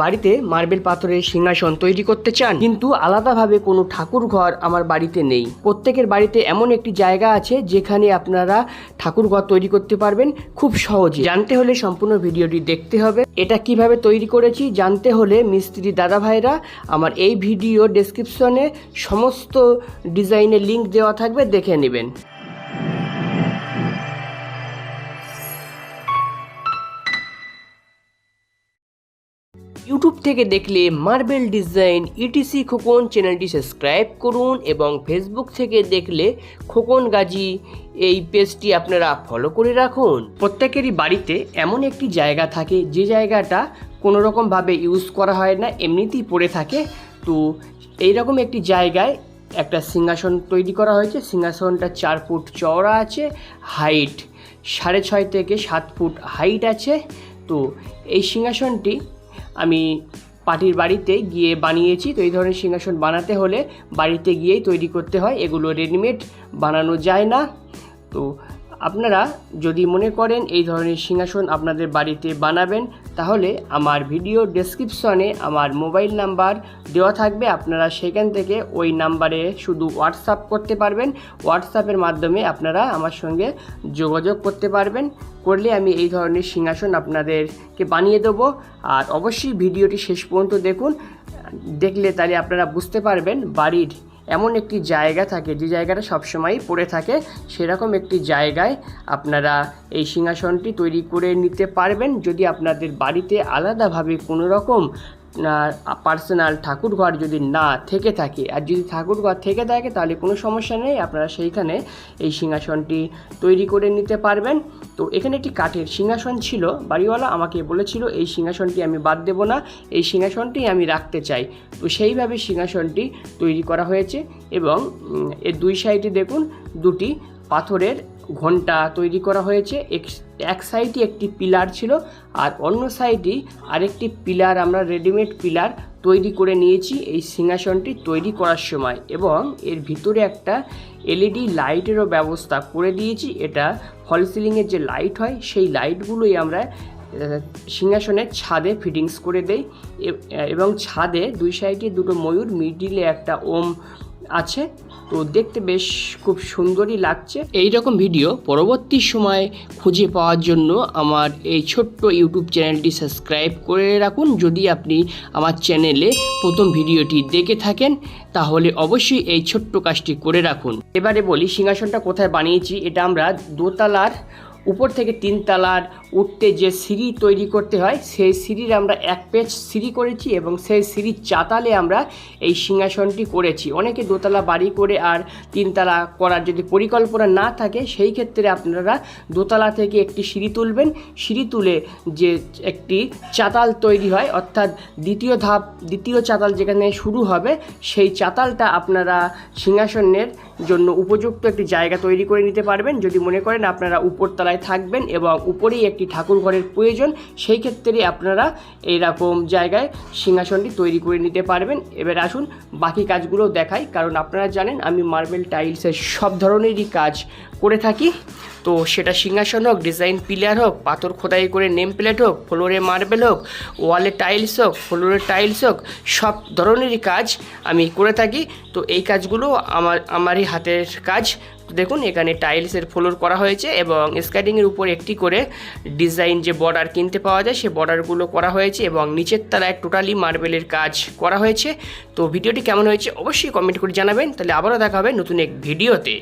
বাড়িতে মার্বেল পাথরের সিংহাসন তৈরি করতে চান, কিন্তু আলাদাভাবে কোনো ঠাকুর ঘর আমার বাড়িতে নেই। প্রত্যেকের বাড়িতে এমন একটি জায়গা আছে যেখানে আপনারা ঠাকুর ঘর তৈরি করতে পারবেন খুব সহজে। জানতে হলে সম্পূর্ণ ভিডিওটি দেখতে হবে। এটা কিভাবে তৈরি করেছি জানতে হলে মিস্ত্রি দাদা ভাইরা আমার এই ভিডিও ডেসক্রিপশনে সমস্ত ডিজাইনের লিঙ্ক দেওয়া থাকবে, দেখে নেবেন। ইউটিউব থেকে দেখলে মার্বেল ডিজাইন ইটিসি খোকন চ্যানেলটি সাবস্ক্রাইব করুন এবং ফেসবুক থেকে দেখলে খোকন গাজী এই পেজটি আপনারা ফলো করে রাখুন। প্রত্যেকেরই বাড়িতে এমন একটি জায়গা থাকে যে জায়গাটা কোনো রকমভাবে ইউজ করা হয় না, এমনিতেই পড়ে থাকে। তো এইরকম একটি জায়গায় একটা সিংহাসন তৈরি করা হয়েছে। সিংহাসনটা 4 ফুট চওড়া আছে, হাইট 6.5 থেকে 7 ফুট হাইট আছে। তো এই সিংহাসনটি আমি পার্টির বাড়িতে গিয়ে বানিয়েছি। তো এই ধরনের সিংহাসন বানাতে হলে বাড়িতে গিয়েই তৈরি করতে হয়, এগুলো রেডিমেড বানানো যায় না। তো আপনারা যদি মনে করেন এই ধরনের সিংহাসন আপনাদের বাড়িতে বানাবেন, তাহলে আমার ভিডিও ডেসক্রিপশনে আমার মোবাইল নাম্বার দেওয়া থাকবে। আপনারা সেখান থেকে ওই নাম্বারে শুধু হোয়াটসঅ্যাপ করতে পারবেন। হোয়াটসঅ্যাপের মাধ্যমে আপনারা আমার সঙ্গে যোগাযোগ করতে পারবেন। করলে আমি এই ধরনের সিংহাসন আপনাদেরকে বানিয়ে দেবো। আর অবশ্যই ভিডিওটি শেষ পর্যন্ত দেখুন, দেখলে তাহলে আপনারা বুঝতে পারবেন বাড়ির এমন একটি জায়গা থাকে যে জায়গাটা সবসময়ই পড়ে থাকে, সেরকম একটি জায়গায় আপনারা এই সিংহাসনটি তৈরি করে নিতে পারবেন। যদি আপনাদের বাড়িতে আলাদাভাবে কোনো রকম পার্সোনাল ঠাকুর ঘর যদি না থেকে থাকে, আর যদি ঠাকুর ঘর থেকে থাকে তাহলে কোনো সমস্যা নেই, আপনারা সেইখানে এই সিংহাসনটি তৈরি করে নিতে পারবেন। তো এখানে একটি কাঠের সিংহাসন ছিল, বাড়িওয়ালা আমাকে বলেছিল এই সিংহাসনটি আমি বাদ দেব না, এই সিংহাসনটি আমি রাখতে চাই। তো সেইভাবে সিংহাসনটি তৈরি করা হয়েছে এবং এর দুই সাইডে দেখুন দুটি পাথরের ঘণ্টা তৈরি করা হয়েছে। এক সাইডে একটি পিলার ছিল আর অন্য সাইডে আরেকটি পিলার আমরা রেডিমেড পিলার তৈরি করে নিয়েছি এই সিংহাসনটি তৈরি করার সময়। এবং এর ভিতরে একটা এলইডি লাইটেরও ব্যবস্থা করে দিয়েছি। এটা ফল সিলিংয়ের যে লাইট হয় সেই লাইটগুলোই আমরা সিংহাসনের ছাদে ফিটিংস করে দেই। এবং ছাদে দুই সাইডে দুটো ময়ূর, মিডিলে একটা ওম আছে। তো দেখতে বেশ খুব সুন্দরই লাগছে। এই রকম ভিডিও পরবর্তী সময় খুঁজে পাওয়ার জন্য আমার এই ছোট্ট ইউটিউব চ্যানেলটি সাবস্ক্রাইব করে রাখুন। যদি আপনি আমার চ্যানেলে প্রথম ভিডিওটি দেখে থাকেন তাহলে অবশ্যই এই ছোট্ট কাজটি করে রাখুন। এবারে বলি সিংহাসনটা কোথায় বানিয়েছি। এটা আমরা দোতলার উপর থেকে 3 তলার উঠতে যে সিঁড়ি তৈরি করতে হয় সেই সিঁড়ির আমরা 1 পেজ সিঁড়ি করেছি এবং সেই সিঁড়ির চাতালে আমরা এই সিংহাসনটি করেছি। অনেকে দোতলা বাড়ি করে আর 3 তলা করার যদি পরিকল্পনা না থাকে সেই ক্ষেত্রে আপনারা দোতলা থেকে একটি সিঁড়ি তুলবেন। সিঁড়ি তুলে যে একটি চাতাল তৈরি হয়, অর্থাৎ দ্বিতীয় চাতাল যেখানে শুরু হবে সেই চাতালটা আপনারা সিংহাসনের জন্য উপযুক্ত একটি জায়গা তৈরি করে নিতে পারবেন। যদি মনে করেন আপনারা উপরতলায় থাকবেন এবং উপরেই একটি ঠাকুর ঘরের প্রয়োজন, সেই ক্ষেত্রে আপনারা এইরকম জায়গায় সিংহাসনটি তৈরি করে নিতে পারবেন। এবার আসুন বাকি কাজগুলো দেখাই, কারণ আপনারা জানেন আমি মার্বেল টাইলসের সব ধরনেরই কাজ করে থাকি। তো সেটা সিংহাসন হোক, ডিজাইন পিলার হোক, পাথর খোদাই করে নেম প্লেট হোক, ফ্লোরে মার্বেল হোক, ওয়ালে টাইলস হোক, ফ্লোরে টাইলস হোক, সব ধরনেরই কাজ আমি করে থাকি। তো এই কাজগুলো আমারই হাতের কাজ। দেখুন এখানে টাইলসের ফ্লোর করা হয়েছে এবং স্কাইডিংয়ের উপর একটি করে ডিজাইন যে বর্ডার কিনতে পাওয়া যায় সেই বর্ডারগুলো করা হয়েছে এবং নিচের তলায় টোটালি মার্বেলের কাজ করা হয়েছে। তো ভিডিওটি কেমন হয়েছে অবশ্যই কমেন্ট করে জানাবেন। তাহলে আবারও দেখা হবে নতুন এক ভিডিওতে।